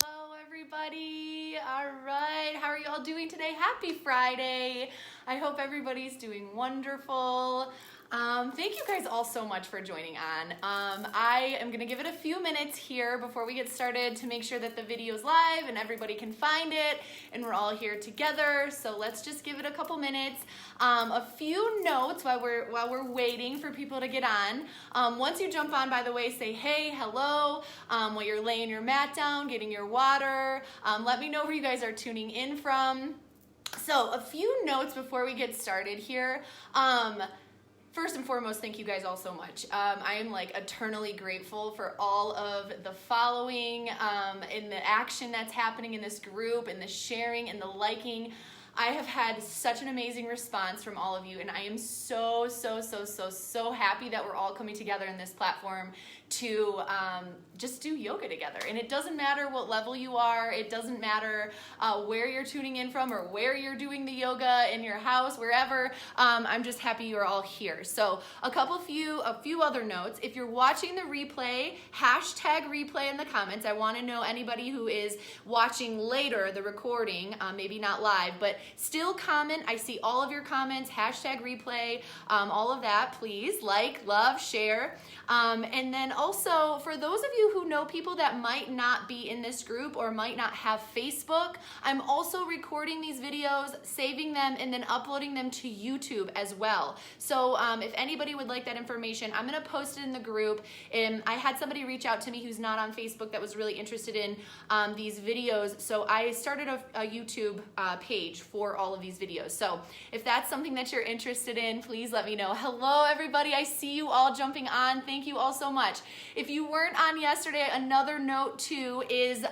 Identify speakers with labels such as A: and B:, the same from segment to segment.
A: Hello everybody. All right, how are you all doing today? Happy Friday. I hope everybody's doing wonderful. Thank you guys all so much for joining on. I am gonna give it a few minutes here before we get started to make sure that the video's live and everybody can find it and we're all here together. So let's just give it a couple minutes. A few notes while we're waiting for people to get on. Once you jump on, by the way, say hey, hello, while you're laying your mat down, getting your water. Let me know where you guys are tuning in from. So a few notes before we get started here. First and foremost, thank you guys all so much. I am like eternally grateful for all of the following and the action that's happening in this group and the sharing and the liking. I have had such an amazing response from all of you, and I am so happy that we're all coming together in this platform to just do yoga together. And it doesn't matter what level you are, it doesn't matter where you're tuning in from or where you're doing the yoga in your house, wherever. I'm just happy you're all here. So a few other notes. If you're watching the replay, hashtag replay in the comments. I want to know anybody who is watching later the recording, maybe not live, but still comment. I see all of your comments, hashtag replay, all of that. Please like, love, share. And then also, for those of you who know people that might not be in this group or might not have Facebook, I'm also recording these videos, saving them, and then uploading them to YouTube as well. So if anybody would like that information, I'm going to post it in the group. I had somebody reach out to me who's not on Facebook that was really interested in these videos. So I started a YouTube page for all of these videos. So if that's something that you're interested in, please let me know. Hello, everybody. I see you all jumping on. Thank you all so much. If you weren't on yesterday, another note too is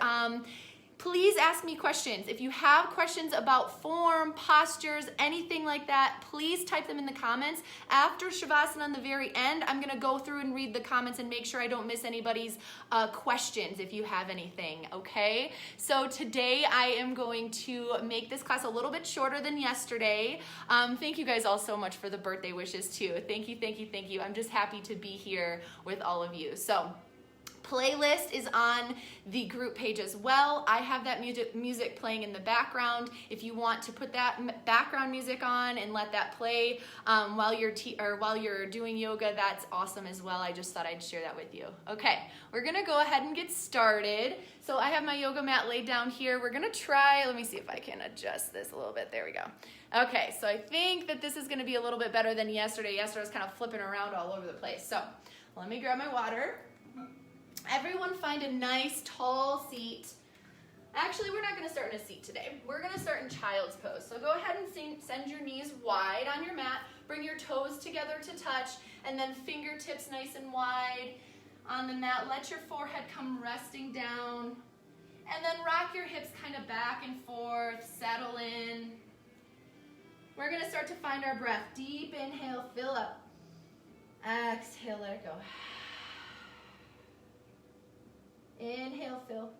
A: please ask me questions. If you have questions about form, postures, anything like that, please type them in the comments. After Shavasana on the very end, I'm going to go through and read the comments and make sure I don't miss anybody's questions if you have anything, okay? So today I am going to make this class a little bit shorter than yesterday. Thank you guys all so much for the birthday wishes too. Thank you. I'm just happy to be here with all of you. So playlist is on the group page as well. I have that music playing in the background. If you want to put that background music on and let that play while you're doing yoga, that's awesome as well. I just thought I'd share that with you. Okay, we're gonna go ahead and get started. So I have my yoga mat laid down here. We're gonna try, let me see if I can adjust this a little bit. There we go. Okay, so I think that this is gonna be a little bit better than yesterday. Yesterday I was kind of flipping around all over the place. So let me grab my water. Everyone find a nice tall seat. Actually, we're not going to start in a seat today. We're going to start in child's pose. So go ahead and send your knees wide on your mat. Bring your toes together to touch, and then fingertips nice and wide on the mat. Let your forehead come resting down. And then rock your hips kind of back and forth. Settle in. We're going to start to find our breath. Deep inhale, fill up. Exhale, let it go. Inhale, fill.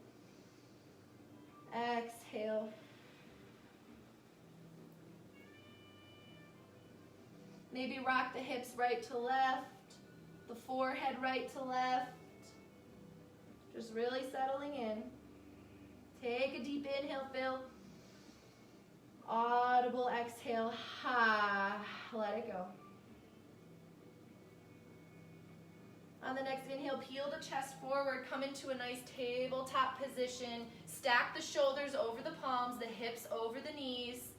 A: Exhale. Maybe rock the hips right to left, the forehead right to left. Just really settling in. Take a deep inhale, fill. Audible exhale, ha. Let it go. On the next inhale, peel the chest forward, come into a nice tabletop position. Stack the shoulders over the palms, the hips over the knees.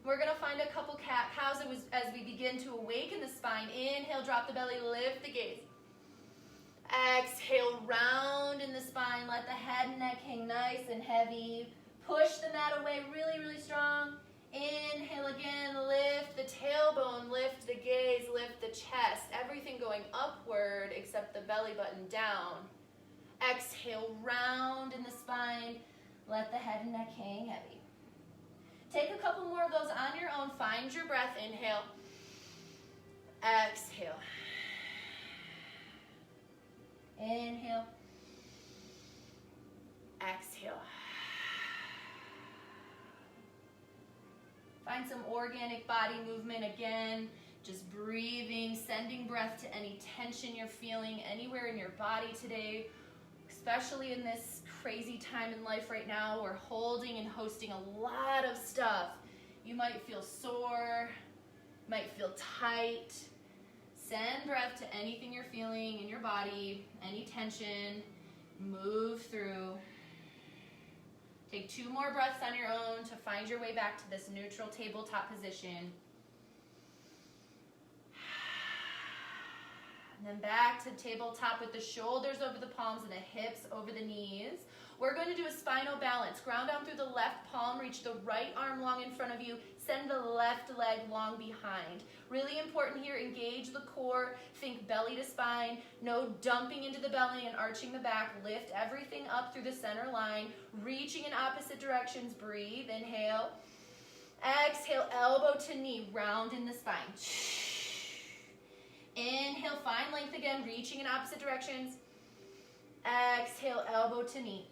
A: We're going to find a couple cat-cows as we begin to awaken the spine. Inhale, drop the belly, lift the gaze. Exhale, round in the spine. Let the head and neck hang nice and heavy. Push the mat away really strong. Inhale again, lift the tailbone, lift the gaze, lift the chest. Everything going upward except the belly button down. Exhale, round in the spine. Let the head and neck hang heavy. Take a couple more of those on your own. Find your breath. Inhale. Exhale. Inhale. Exhale. Find some organic body movement again. Just breathing, sending breath to any tension you're feeling anywhere in your body today, especially in this crazy time in life right now. We're holding and hosting a lot of stuff. You might feel sore, might feel tight. Send breath to anything you're feeling in your body, any tension. Move through. Take 2 more breaths on your own to find your way back to this neutral tabletop position. And then back to tabletop with the shoulders over the palms and the hips over the knees. We're going to do a spinal balance. Ground down through the left palm, reach the right arm long in front of you, send the left leg long behind. Really important here, engage the core, think belly to spine, no dumping into the belly and arching the back. Lift everything up through the center line, reaching in opposite directions. Breathe, inhale. Exhale, elbow to knee, round in the spine. Inhale, find length again, reaching in opposite directions. Exhale, elbow to knee.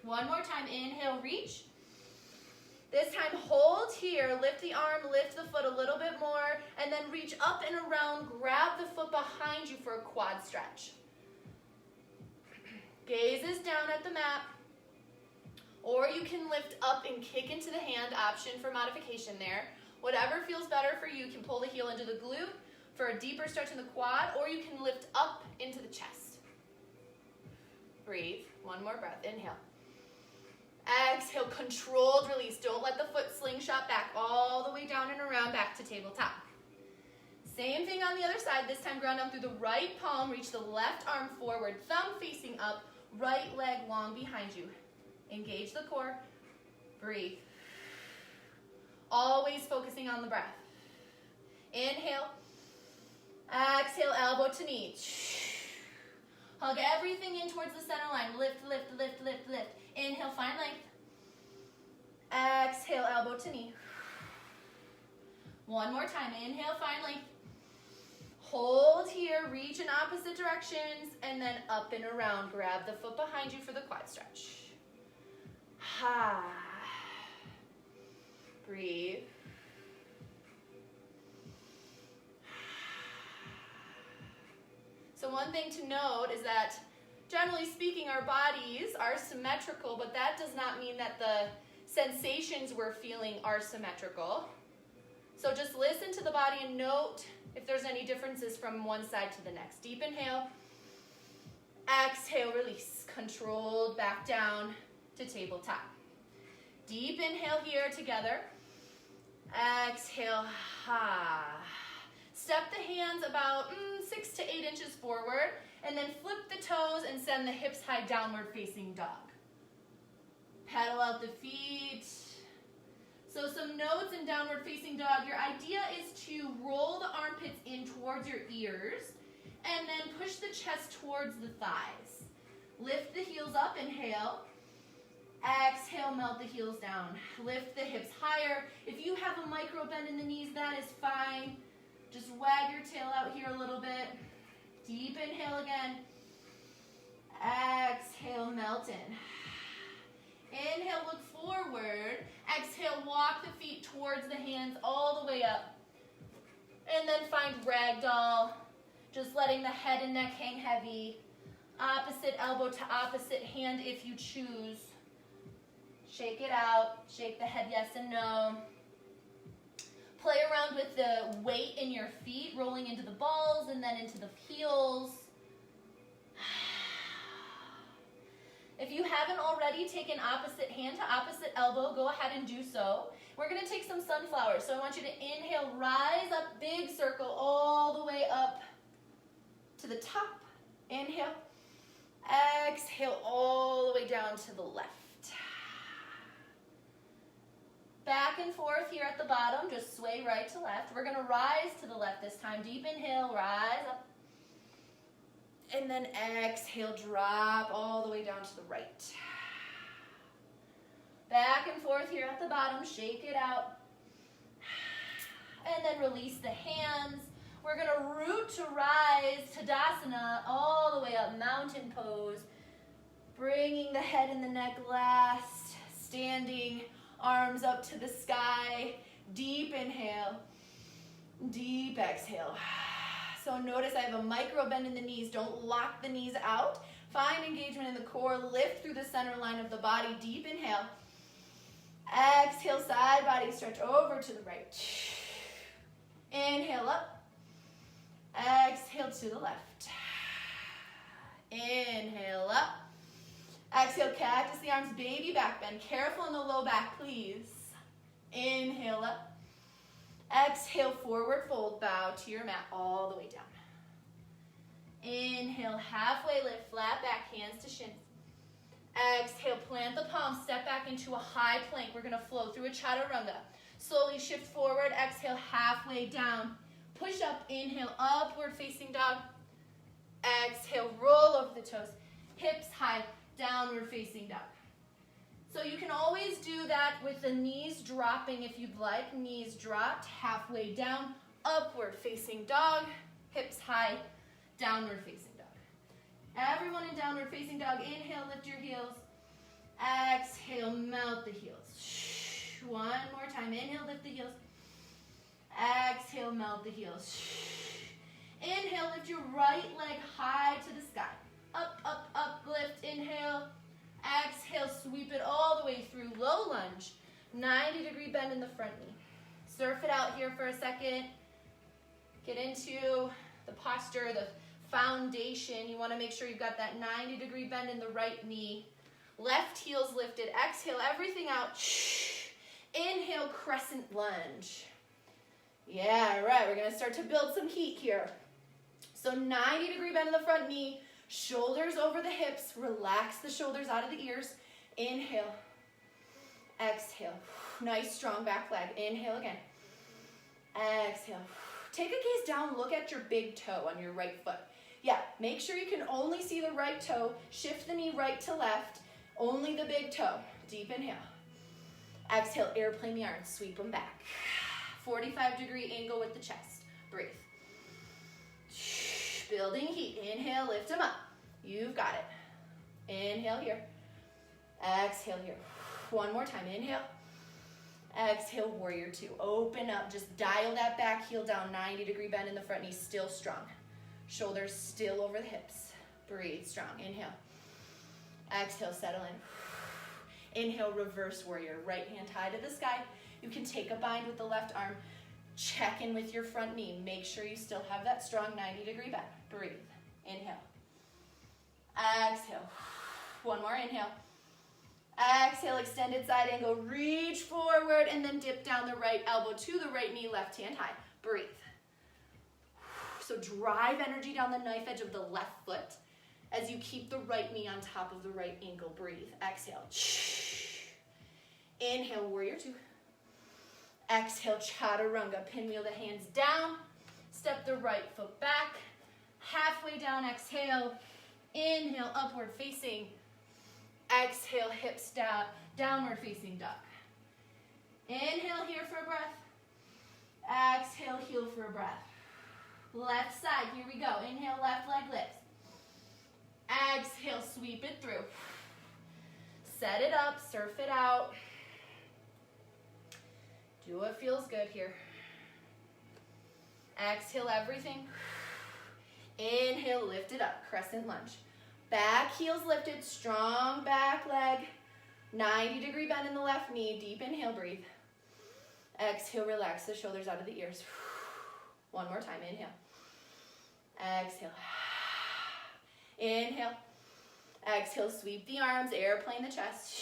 A: One more time, inhale, reach. This time, hold here, lift the arm, lift the foot a little bit more, and then reach up and around, grab the foot behind you for a quad stretch. Gaze is down at the mat, or you can lift up and kick into the hand, option for modification there. Whatever feels better for you, you can pull the heel into the glute for a deeper stretch in the quad, or you can lift up into the chest. Breathe, one more breath, inhale. Exhale, controlled release. Don't let the foot slingshot back all the way down and around back to tabletop. Same thing on the other side. This time ground down through the right palm, reach the left arm forward, thumb facing up, right leg long behind you. Engage the core, breathe. Always focusing on the breath. Inhale, exhale, elbow to knee. Hug everything in towards the center line. Lift, lift, lift, lift, lift. Inhale, find length. Exhale, elbow to knee. One more time. Inhale, find length. Hold here, reach in opposite directions, and then up and around. Grab the foot behind you for the quad stretch. Ha. Breathe. So one thing to note is that, generally speaking, our bodies are symmetrical, but that does not mean that the sensations we're feeling are symmetrical. So just listen to the body and note if there's any differences from one side to the next. Deep inhale. Exhale, release. Controlled back down to tabletop. Deep inhale here together. Exhale. Ha. Step the hands about 6 to 8 inches forward, and then flip the toes and send the hips high, downward facing dog. Pedal out the feet. So some notes in downward facing dog. Your idea is to roll the armpits in towards your ears, and then push the chest towards the thighs. Lift the heels up, inhale. Exhale, melt the heels down. Lift the hips higher. If you have a micro bend in the knees, that is fine. Just wag your tail out here a little bit. Deep inhale again. Exhale, melt in. Inhale, look forward. Exhale, walk the feet towards the hands all the way up. And then find ragdoll. Just letting the head and neck hang heavy. Opposite elbow to opposite hand if you choose. Shake it out. Shake the head yes and no. Play around with the weight in your feet, rolling into the balls and then into the heels. If you haven't already taken opposite hand to opposite elbow, go ahead and do so. We're going to take some sunflowers. So I want you to inhale, rise up, big circle all the way up to the top. Inhale. Exhale all the way down to the left. Back and forth here at the bottom, just sway right to left. We're going to rise to the left this time. Deep inhale, rise up. And then exhale, drop all the way down to the right. Back and forth here at the bottom, shake it out. And then release the hands. We're going to root to rise, Tadasana, all the way up, mountain pose. Bringing the head and the neck last, standing. Arms up to the sky. Deep inhale. Deep exhale. So notice I have a micro bend in the knees. Don't lock the knees out. Find engagement in the core. Lift through the center line of the body. Deep inhale. Exhale, side body stretch over to the right. Inhale up. Exhale to the left. Inhale up. Exhale, cactus the arms, baby back bend. Careful in the low back, please. Inhale up. Exhale, forward fold, bow to your mat all the way down. Inhale, halfway lift, flat back, hands to shins. Exhale, plant the palms, step back into a high plank. We're gonna flow through a chaturanga. Slowly shift forward, exhale, halfway down. Push up, inhale, upward facing dog. Exhale, roll over the toes. Hips high, downward facing dog. So you can always do that with the knees dropping if you'd like. Knees dropped, halfway down, upward facing dog. Hips high, downward facing dog. Everyone in downward facing dog, inhale, lift your heels. Exhale, melt the heels. One more time, inhale, lift the heels. Exhale, melt the heels. Inhale, lift your right leg high to the sky. Up, up, up, lift, inhale. Exhale, sweep it all the way through, low lunge. 90-degree bend in the front knee. Surf it out here for a second. Get into the posture, the foundation. You want to make sure you've got that 90-degree bend in the right knee. Left heel's lifted. Exhale, everything out. Inhale, crescent lunge. Yeah, right. We're going to start to build some heat here. So 90-degree bend in the front knee. Shoulders over the hips. Relax the shoulders out of the ears. Inhale. Exhale. Nice strong back leg. Inhale again. Exhale. Take a gaze down. Look at your big toe on your right foot. Yeah, make sure you can only see the right toe. Shift the knee right to left. Only the big toe. Deep inhale. Exhale, airplane the arms. Sweep them back. 45-degree angle with the chest. Breathe. Building heat. Inhale, lift them up. You've got it. Inhale here. Exhale here. One more time. Inhale. Exhale, warrior two. Open up. Just dial that back heel down. 90-degree bend in the front knee. Still strong. Shoulders still over the hips. Breathe strong. Inhale. Exhale, settle in. Inhale, reverse warrior. Right hand high to the sky. You can take a bind with the left arm. Check in with your front knee. Make sure you still have that strong 90-degree bend. Breathe. Inhale. Exhale. One more. Inhale. Exhale, extended side angle. Reach forward and then dip down the right elbow to the right knee, left hand high. Breathe. So drive energy down the knife edge of the left foot as you keep the right knee on top of the right ankle. Breathe. Exhale. Inhale, warrior two. Exhale, chaturanga. Pinwheel the hands down. Step the right foot back. Halfway down, exhale. Inhale, upward facing. Exhale, hips down, downward facing duck. Inhale here for a breath. Exhale, heel for a breath. Left side, here we go. Inhale, left leg lifts. Exhale, sweep it through. Set it up, surf it out. Do what feels good here. Exhale everything. Inhale, lift it up, crescent lunge. Back heels lifted, strong back leg. 90-degree bend in the left knee. Deep inhale, breathe. Exhale, relax the shoulders out of the ears. One more time, inhale. Exhale. Inhale. Exhale, sweep the arms, airplane the chest.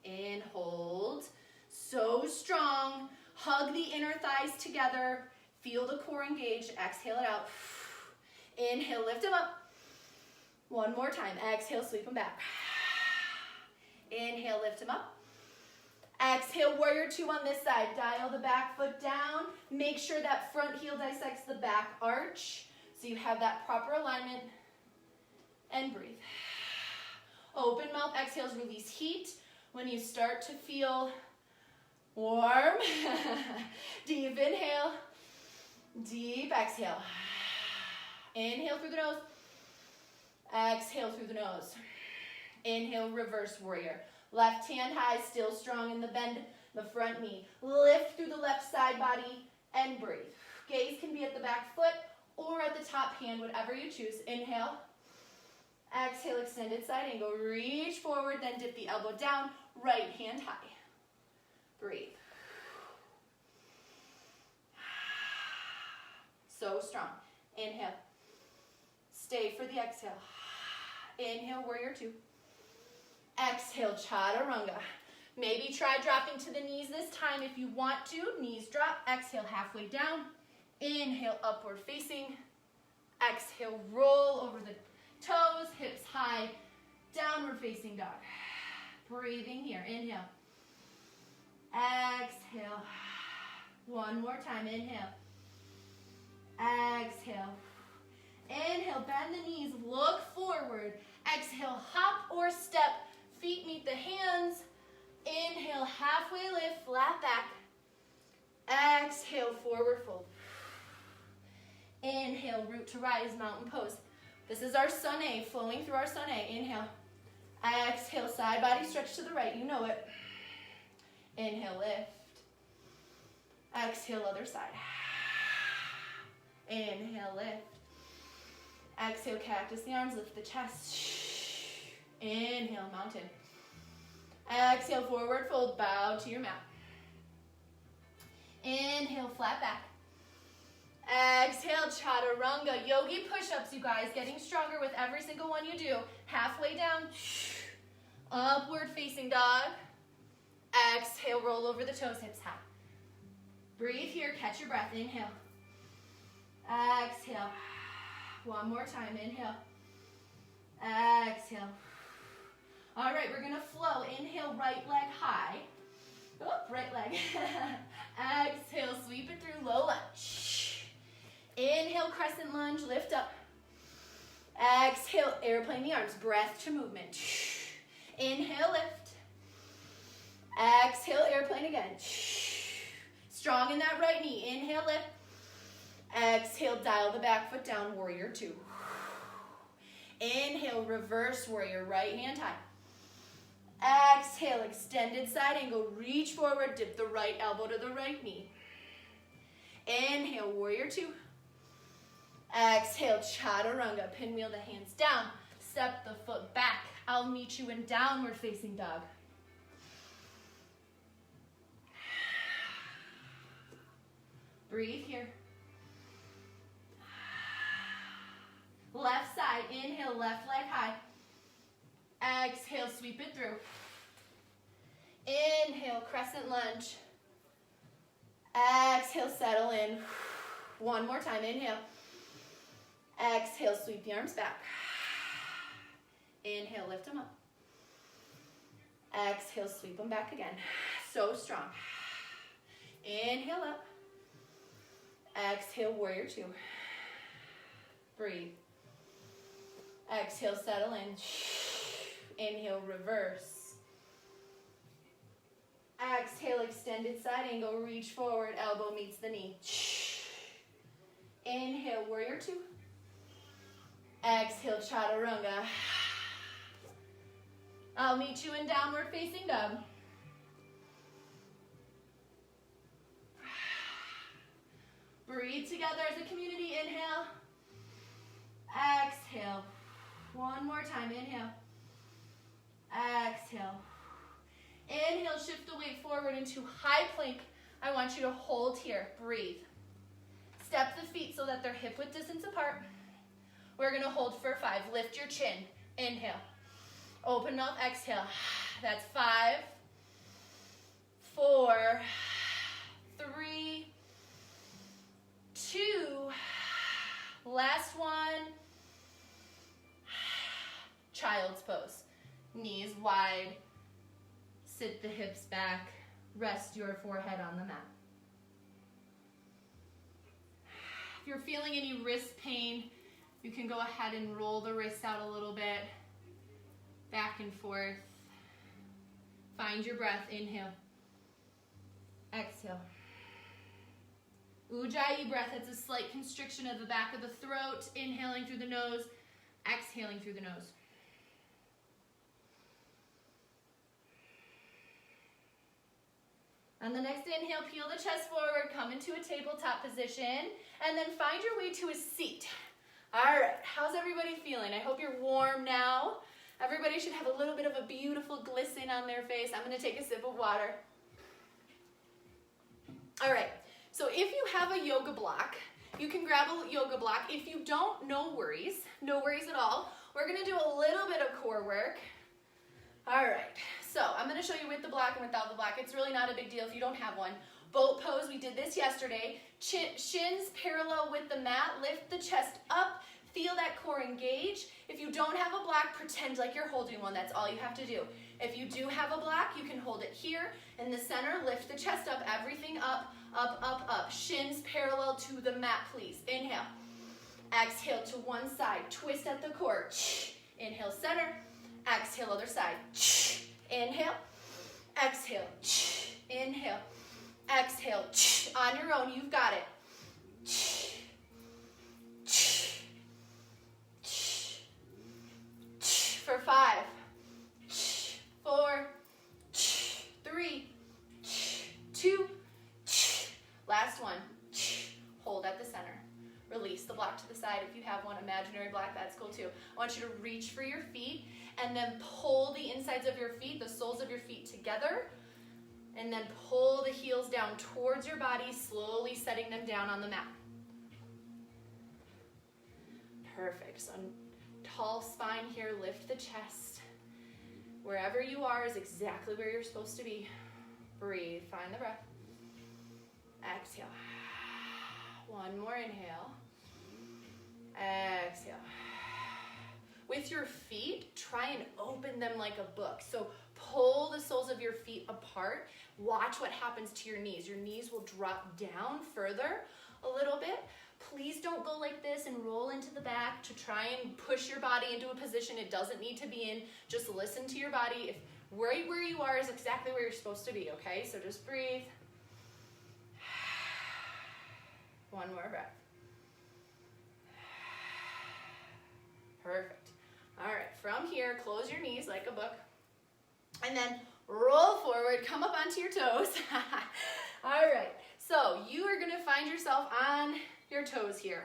A: In, hold. So strong. Hug the inner thighs together. Feel the core engage. Exhale it out. Inhale, lift them up. One more time. Exhale, sweep them back. Inhale, lift them up. Exhale, warrior two on this side. Dial the back foot down. Make sure that front heel dissects the back arch so you have that proper alignment. And breathe. Open mouth exhales, release heat. When you start to feel warm, deep inhale, deep exhale. Inhale through the nose. Exhale through the nose. Inhale, reverse warrior. Left hand high, still strong in the bend, the front knee. Lift through the left side body and breathe. Gaze can be at the back foot or at the top hand, whatever you choose. Inhale. Exhale, extended side angle. Reach forward, then dip the elbow down, right hand high. Breathe. So strong. Inhale. Stay for the exhale. Inhale, warrior two. Exhale, chaturanga. Maybe try dropping to the knees this time if you want to. Knees drop. Exhale, halfway down. Inhale, upward facing. Exhale, roll over the toes, hips high, downward facing dog. Breathing here. Inhale. Exhale. One more time. Inhale. Exhale. Inhale, bend the knees, look forward. Exhale, hop or step. Feet meet the hands. Inhale, halfway lift, flat back. Exhale, forward fold. Inhale, root to rise, mountain pose. This is our sun A, flowing through our sun A. Inhale. Exhale, side body stretch to the right, you know it. Inhale, lift. Exhale, other side. Inhale, lift. Exhale, cactus the arms, lift the chest. Inhale, mountain. Exhale, forward fold, bow to your mat. Inhale, flat back. Exhale, chaturanga. Yogi push-ups, you guys, getting stronger with every single one you do. Halfway down. Upward facing dog. Exhale, roll over the toes, hips high. Breathe here, catch your breath. Inhale. Exhale. One more time. Inhale. Exhale. All right, we're going to flow. Inhale, right leg high. Oop, right leg. Exhale, sweep it through, low lunge. Inhale, crescent lunge, lift up. Exhale, airplane the arms, breath to movement. Inhale, lift. Exhale, airplane again. Strong in that right knee. Inhale, lift. Exhale, dial the back foot down, warrior two. Inhale, reverse warrior, right hand high. Exhale, extended side angle, reach forward, dip the right elbow to the right knee. Inhale, warrior two. Exhale, chaturanga, pinwheel the hands down, step the foot back. I'll meet you in downward facing dog. Breathe here. Left side, inhale, left leg high. Exhale, sweep it through. Inhale, crescent lunge. Exhale, settle in. One more time, inhale. Exhale, sweep the arms back. Inhale, lift them up. Exhale, sweep them back again. So strong. Inhale up. Exhale, warrior two. Breathe. Exhale, settle in. Inhale, reverse. Exhale, extended side angle, reach forward, elbow meets the knee. Inhale, warrior two. Exhale, chaturanga. I'll meet you in downward facing dog. Breathe together as a community. Inhale. Exhale. One more time. Inhale. Exhale. Inhale, shift the weight forward into high plank. I want you to hold here. Breathe. Step the feet so that they're hip width distance apart. We're going to hold for 5. Lift your chin. Inhale. Open mouth. Exhale. That's 5, 4, 3, 2. Last one. Child's pose. Knees wide. Sit the hips back. Rest your forehead on the mat. If you're feeling any wrist pain, you can go ahead and roll the wrists out a little bit. Back and forth. Find your breath. Inhale. Exhale. Ujjayi breath. It's a slight constriction of the back of the throat. Inhaling through the nose. Exhaling through the nose. On the next inhale, peel the chest forward, come into a tabletop position, and then find your way to a seat. All right, how's everybody feeling? I hope you're warm now. Everybody should have a little bit of a beautiful glisten on their face. I'm gonna take a sip of water. All right, so if you have a yoga block, you can grab a yoga block. If you don't, no worries at all. We're gonna do a little bit of core work. All right, so I'm gonna show you with the block and without the block. It's really not a big deal if you don't have one. Boat pose, we did this yesterday. Shins parallel with the mat, lift the chest up, feel that core engage. If you don't have a block, pretend like you're holding one, that's all you have to do. If you do have a block, you can hold it here in the center, lift the chest up, everything up, up, up, up. Shins parallel to the mat, please. Inhale, exhale to one side, twist at the core. Inhale, center, exhale, other side. Inhale, exhale, inhale. Exhale, on your own, you've got it. For 5, 4, 3, 2, last one. Hold at the center. Release the block to the side. If you have one imaginary block, that's cool too. I want you to reach for your feet and then pull the insides of your feet, the soles of your feet together. And then pull the heels down towards your body, slowly setting them down on the mat. Perfect. So tall spine here, lift the chest. Wherever you are is exactly where you're supposed to be. Breathe, find the breath. Exhale. One more inhale. Exhale. With your feet, try and open them like a book. So pull the soles of your feet apart. Watch what happens to your knees. Your knees will drop down further a little bit. Please don't go like this and roll into the back to try and push your body into a position it doesn't need to be in. Just listen to your body. If right where you are is exactly where you're supposed to be, okay? So just breathe. One more breath. Perfect. All right, from here, close your knees like a book. And then roll forward, come up onto your toes. All right, so you are gonna find yourself on your toes here.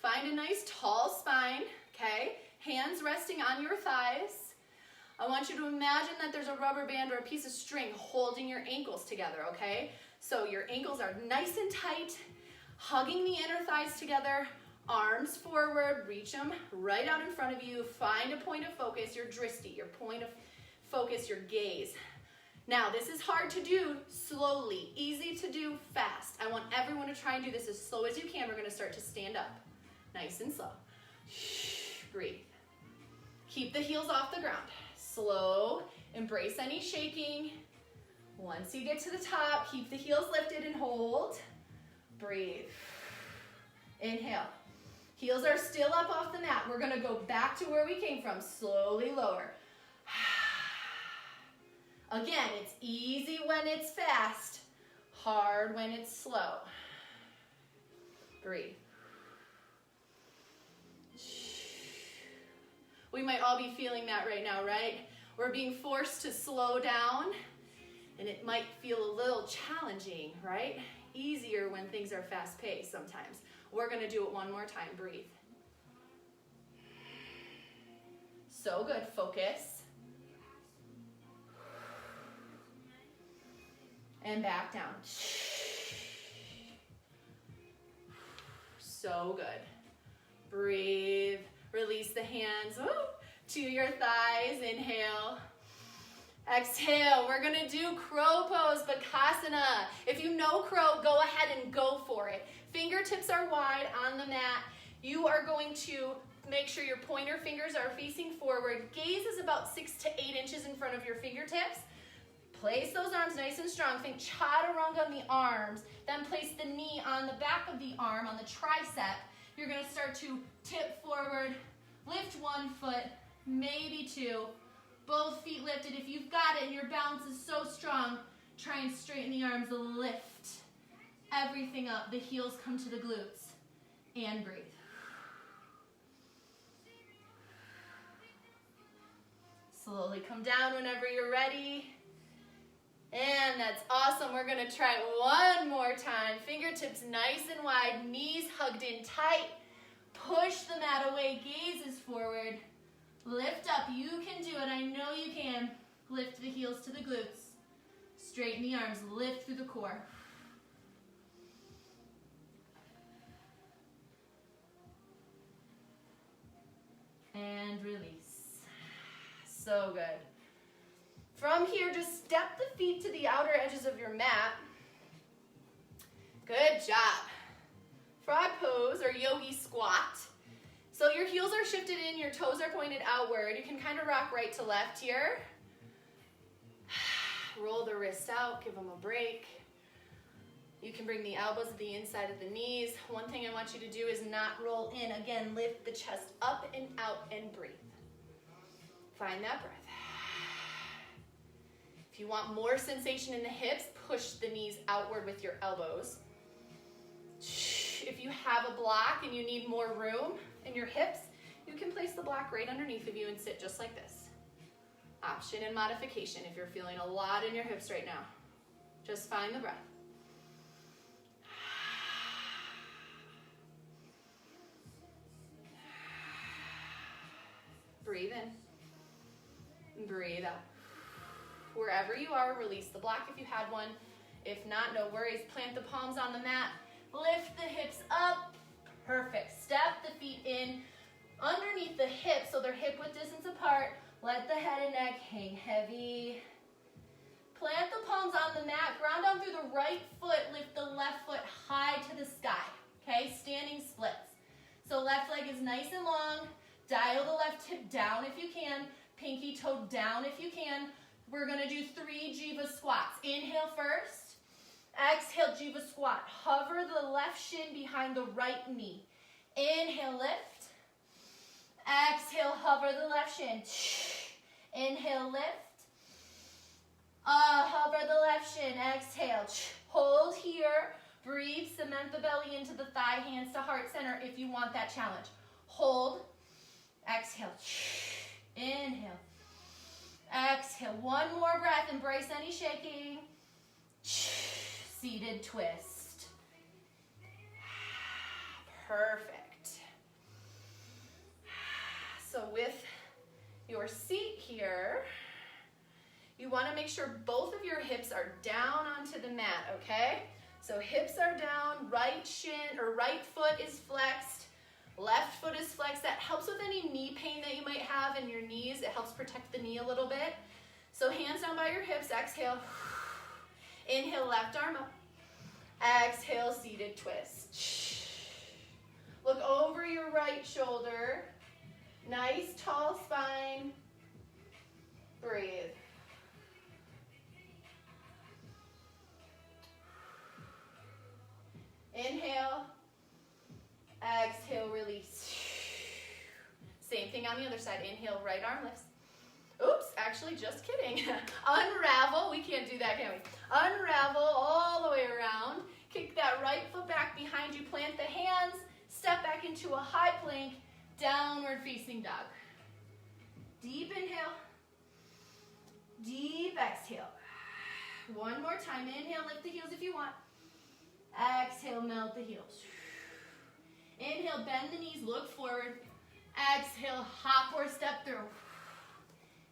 A: Find a nice tall spine, okay? Hands resting on your thighs. I want you to imagine that there's a rubber band or a piece of string holding your ankles together, okay? So your ankles are nice and tight, hugging the inner thighs together, arms forward, reach them right out in front of you. Find a point of focus, your drishti, your point of focus, your gaze. Now, this is hard to do slowly, easy to do fast. I want everyone to try and do this as slow as you can. We're gonna start to stand up, nice and slow. Breathe. Keep the heels off the ground. Slow, embrace any shaking. Once you get to the top, keep the heels lifted and hold. Breathe. Inhale. Heels are still up off the mat. We're gonna go back to where we came from. Slowly lower. Again, it's easy when it's fast, hard when it's slow. Breathe. We might all be feeling that right now, right? We're being forced to slow down, and it might feel a little challenging, right? Easier when things are fast-paced sometimes. We're gonna do it one more time. Breathe. So good. Focus. And back down. So good. Breathe. Release the hands to your thighs. Inhale. Exhale. We're gonna do crow pose, Bakasana. If you know crow, go ahead and go for it. Fingertips are wide on the mat. You are going to make sure your pointer fingers are facing forward. Gaze is about 6 to 8 inches in front of your fingertips. Place those arms nice and strong. Think chaturanga on the arms. Then place the knee on the back of the arm, on the tricep. You're gonna start to tip forward, lift one foot, maybe two. Both feet lifted. If you've got it and your balance is so strong, try and straighten the arms, lift everything up. The heels come to the glutes. And breathe. Slowly come down whenever you're ready. And that's awesome. We're gonna try it one more time. Fingertips nice and wide, knees hugged in tight. Push the mat away, gazes forward. Lift up, you can do it, I know you can. Lift the heels to the glutes. Straighten the arms, lift through the core. And release. So good. From here, just step the feet to the outer edges of your mat. Good job. Frog pose or yogi squat. So your heels are shifted in, your toes are pointed outward. You can kind of rock right to left here. Roll the wrists out, give them a break. You can bring the elbows to the inside of the knees. One thing I want you to do is not roll in. Again, lift the chest up and out and breathe. Find that breath. If you want more sensation in the hips, push the knees outward with your elbows. If you have a block and you need more room in your hips, you can place the block right underneath of you and sit just like this. Option and modification if you're feeling a lot in your hips right now. Just find the breath. Breathe in. Breathe out. Wherever you are, release the block if you had one. If not, no worries. Plant the palms on the mat. Lift the hips up. Perfect. Step the feet in underneath the hips so they're hip width distance apart. Let the head and neck hang heavy. Plant the palms on the mat. Ground down through the right foot. Lift the left foot high to the sky. Okay, standing splits. So left leg is nice and long. Dial the left hip down if you can. Pinky toe down if you can. We're going to do 3 jiva squats. Inhale first. Exhale, jiva squat. Hover the left shin behind the right knee. Inhale, lift. Exhale, hover the left shin. Inhale, lift. Hover the left shin. Exhale. Hold here. Breathe. Cement the belly into the thigh. Hands to heart center if you want that challenge. Hold. Exhale. Inhale. Exhale. One more breath. Embrace any shaking. Seated twist. Perfect. So with your seat here, you want to make sure both of your hips are down onto the mat, okay? So hips are down, right shin or right foot is flexed, left foot is flexed. That helps with any knee pain that you might have in your knees. It helps protect the knee a little bit. So hands down by your hips, exhale. Inhale, left arm up. Exhale, seated twist. Look over your right shoulder. Nice tall spine. Breathe. Inhale. Exhale, release. Same thing on the other side. Inhale, right arm lifts. Oops, actually, just kidding. Unravel. We can't do that, can we? Unravel all the way around. Kick that right foot back behind you. Plant the hands. Step back into a high plank. Downward facing dog. Deep inhale. Deep exhale. One more time. Inhale, lift the heels if you want. Exhale, melt the heels. Inhale, bend the knees, look forward. Exhale, hop or step through.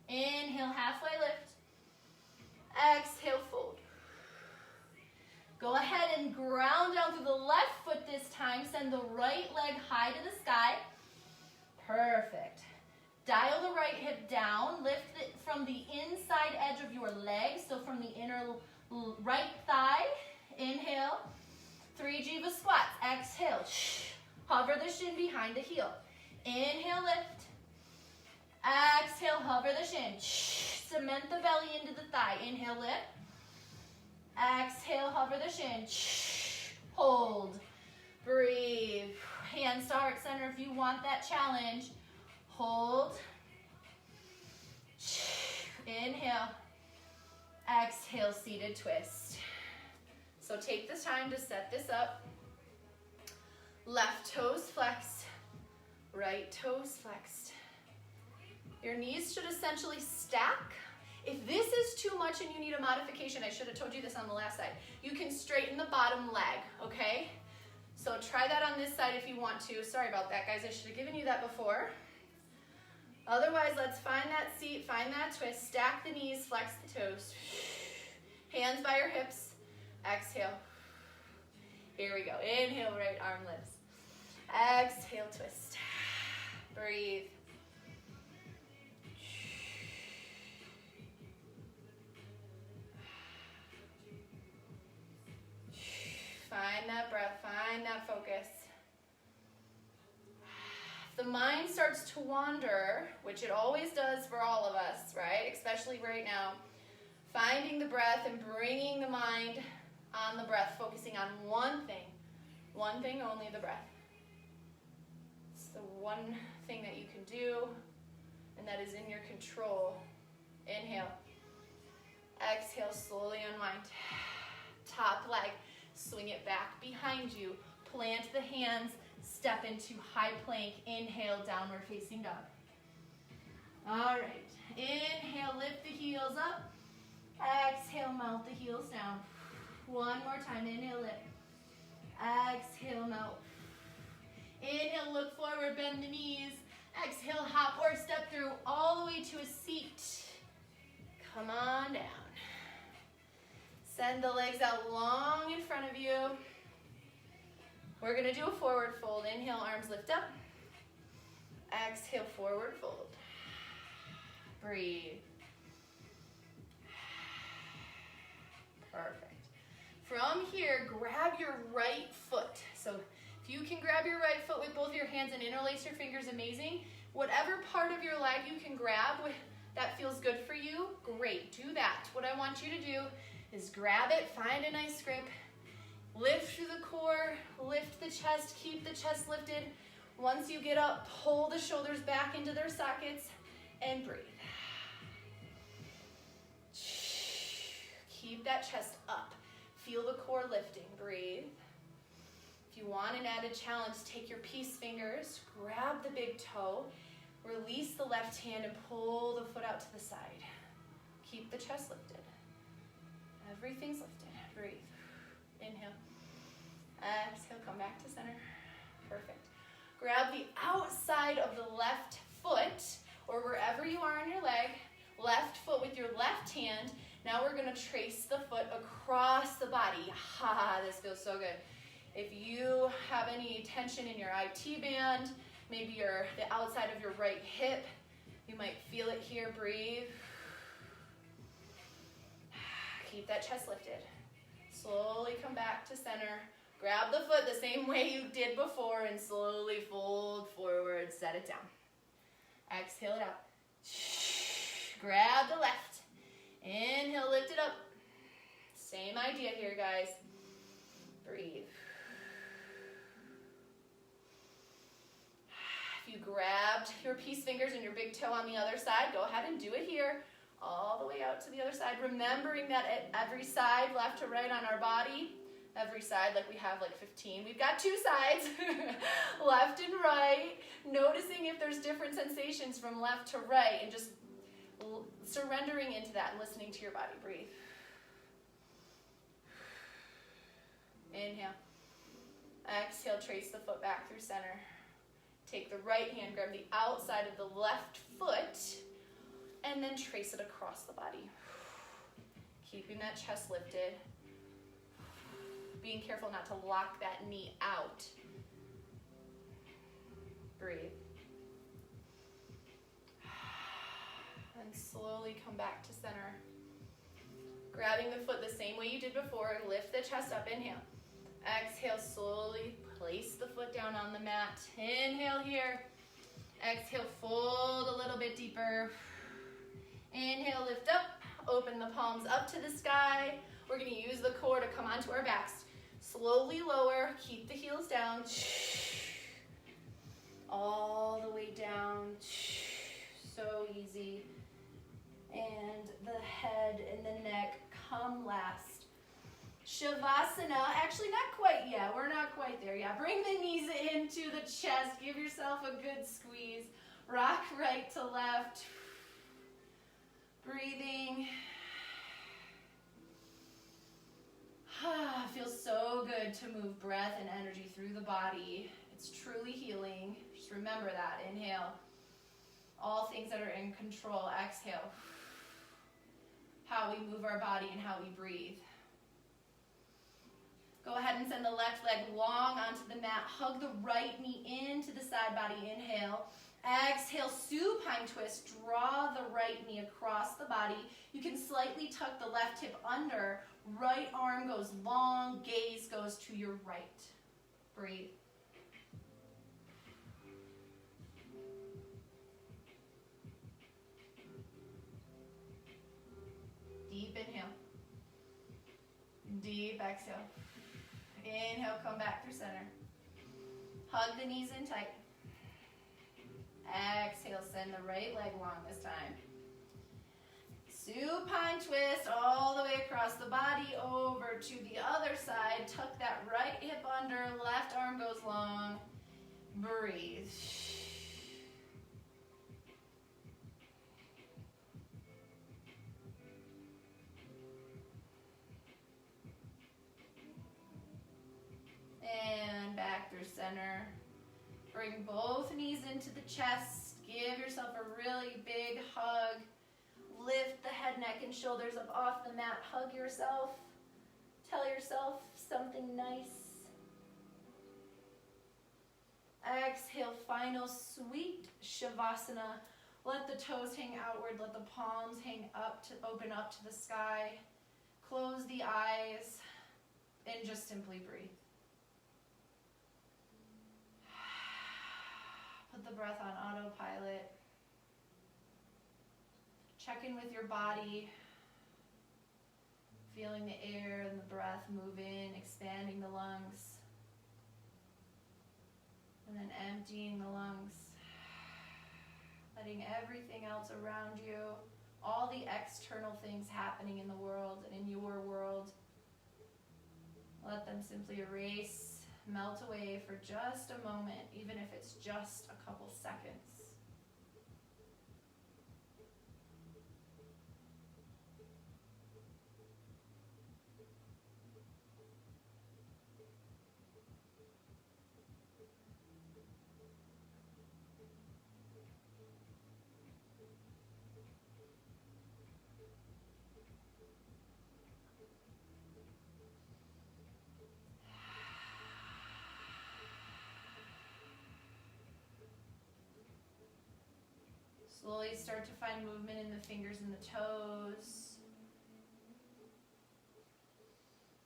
A: Inhale, halfway lift. Exhale, fold. Go ahead and ground down through the left foot this time. Send the right leg high to the sky. Perfect. Dial the right hip down. Lift it from the inside edge of your leg, so from the inner right thigh. Inhale. 3 jiva squats. Exhale. Hover the shin behind the heel. Inhale, lift. Exhale, hover the shin. Cement the belly into the thigh. Inhale, lift. Exhale, hover the shin. Hold. Breathe. Hands to heart center if you want that challenge. Hold. Inhale. Exhale, seated twist. So take this time to set this up. Left toes flexed. Right toes flexed. Your knees should essentially stack. If this is too much and you need a modification, I should have told you this on the last side, you can straighten the bottom leg, okay? So try that on this side if you want to. Sorry about that, guys. I should have given you that before. Otherwise, let's find that seat, find that twist, stack the knees, flex the toes. Hands by your hips. Exhale. Here we go. Inhale, right arm lifts. Exhale, twist. Breathe. Find that breath, find that focus. If the mind starts to wander, which it always does for all of us, right? Especially right now, finding the breath and bringing the mind on the breath, focusing on one thing only, the breath. It's the one thing that you can do, and that is in your control. Inhale. Exhale, slowly unwind. Top leg, swing it back behind you. Plant the hands, step into high plank. Inhale, downward facing dog. All right. Inhale, lift the heels up. Exhale, melt the heels down. One more time. Inhale, lift. Exhale, melt. Inhale, look forward, bend the knees. Exhale, hop or step through all the way to a seat. Come on down. Send the legs out long in front of you. We're going to do a forward fold. Inhale, arms lift up. Exhale, forward fold. Breathe. Perfect. From here, grab your right foot. So if you can grab your right foot with both your hands and interlace your fingers, amazing. Whatever part of your leg you can grab that feels good for you, great. Do that. What I want you to do is grab it, find a nice grip, lift through the core, lift the chest, keep the chest lifted. Once you get up, pull the shoulders back into their sockets and breathe. Keep that chest up. Feel the core lifting. Breathe. If you want an added challenge, take your peace fingers, grab the big toe, release the left hand and pull the foot out to the side. Keep the chest lifted. Everything's lifted. Breathe. Inhale. Exhale, come back to center. Perfect. Grab the outside of the left foot or wherever you are on your leg, left foot with your left hand. Now we're going to trace the foot across the body. Ha, this feels so good. If you have any tension in your IT band, maybe the outside of your right hip, you might feel it here. Breathe. Keep that chest lifted. Slowly come back to center. Grab the foot the same way you did before and slowly fold forward. Set it down. Exhale it out. Grab the left. Inhale, lift it up. Same idea here, guys. Breathe. If you grabbed your peace fingers and your big toe on the other side, go ahead and do it here. All the way out to the other side. Remembering that at every side, left to right on our body, every side, like we have like 15. We've got two sides, left and right. Noticing if there's different sensations from left to right and just surrendering into that and listening to your body. Breathe. Inhale. Exhale, trace the foot back through center. Take the right hand, grab the outside of the left foot, and then trace it across the body. Keeping that chest lifted. Being careful not to lock that knee out. Breathe. And slowly come back to center. Grabbing the foot the same way you did before. Lift the chest up. Inhale. Exhale, slowly place the foot down on the mat. Inhale here. Exhale, fold a little bit deeper. Inhale, lift up. Open the palms up to the sky. We're going to use the core to come onto our backs. Slowly lower. Keep the heels down. All the way down. So easy. And the head and the neck come last. Shavasana, actually not quite yet. We're not quite there yet. Bring the knees into the chest. Give yourself a good squeeze. Rock right to left. Breathing. Feels so good good to move breath and energy through the body. It's truly healing. Just remember that. Inhale. All things that are in control. Exhale. How we move our body and how we breathe. Go ahead and send the left leg long onto the mat. Hug the right knee into the side body. Inhale. Exhale, supine twist. Draw the right knee across the body. You can slightly tuck the left hip under. Right arm goes long. Gaze goes to your right. Breathe. Deep inhale. Deep exhale. Inhale, come back through center. Hug the knees in tight. Exhale, send the right leg long this time. Supine twist all the way across the body over to the other side. Tuck that right hip under, left arm goes long. Breathe. And back through center. Bring both knees into the chest. Give yourself a really big hug. Lift the head, neck, and shoulders up off the mat. Hug yourself. Tell yourself something nice. Exhale, final sweet Shavasana. Let the toes hang outward. Let the palms hang up to open up to the sky. Close the eyes and just simply breathe. Put the breath on autopilot. Check in with your body. Feeling the air and the breath move in, expanding the lungs. And then emptying the lungs. Letting everything else around you, all the external things happening in the world and in your world, let them simply erase, melt away for just a moment, even if it's just a couple seconds. Slowly start to find movement in the fingers and the toes.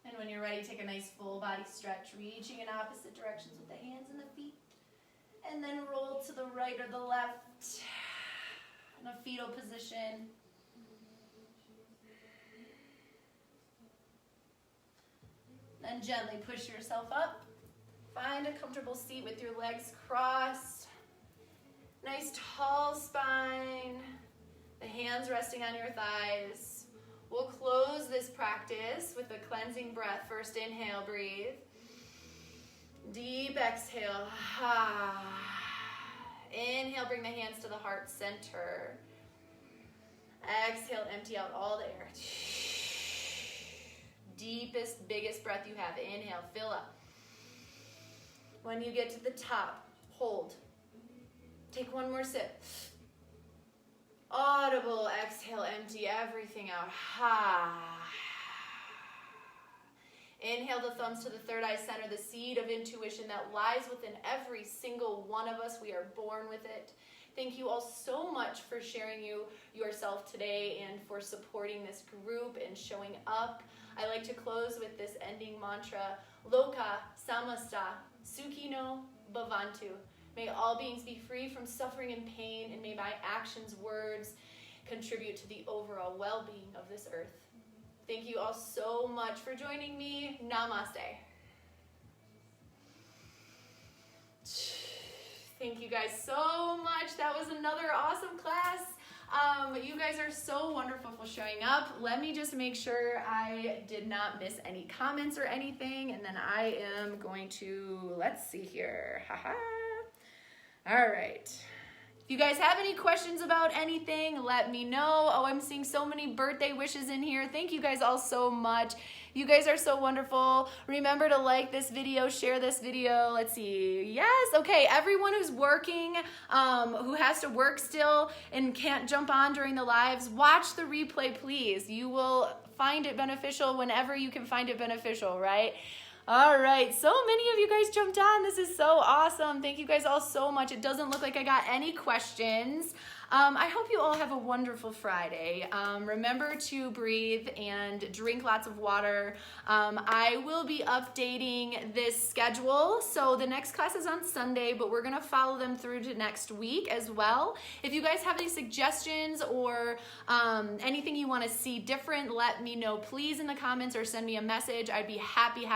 A: And when you're ready, take a nice full body stretch, reaching in opposite directions with the hands and the feet. And then roll to the right or the left in a fetal position. Then gently push yourself up. Find a comfortable seat with your legs crossed. Nice tall spine, the hands resting on your thighs. We'll close this practice with a cleansing breath. First inhale, breathe. Deep exhale. Inhale, bring the hands to the heart center. Exhale, empty out all the air. Deepest, biggest breath you have. Inhale, fill up. When you get to the top, hold. Take one more sip. Audible, exhale, empty everything out. Inhale the thumbs to the third eye center, the seed of intuition that lies within every single one of us. We are born with it. Thank you all so much for sharing yourself today and for supporting this group and showing up. I like to close with this ending mantra, Loka Samasta Sukhino Bhavantu. May all beings be free from suffering and pain, and may my actions, words, contribute to the overall well-being of this earth. Thank you all so much for joining me. Namaste. Thank you guys so much. That was another awesome class. You guys are so wonderful for showing up. Let me just make sure I did not miss any comments or anything, and then I am going to, let's see here. All right. If you guys have any questions about anything, let me know. Oh, I'm seeing so many birthday wishes in here. Thank you guys all so much. You guys are so wonderful. Remember to like this video, share this video. Let's see. Yes. Okay. Everyone who's working, who has to work still and can't jump on during the lives, watch the replay, please. You will find it beneficial whenever you can find it beneficial, right? All right, so many of you guys jumped on. This is so awesome. Thank you guys all so much. It doesn't look like I got any questions. I hope you all have a wonderful Friday. Remember to breathe and drink lots of water. I will be updating this schedule. So the next class is on Sunday, but we're gonna follow them through to next week as well. If you guys have any suggestions or anything you wanna see different, let me know please in the comments or send me a message. I'd be happy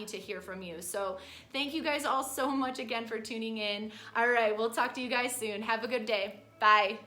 A: to hear from you. So thank you guys all so much again for tuning in. All right, we'll talk to you guys soon. Have a good day. Bye.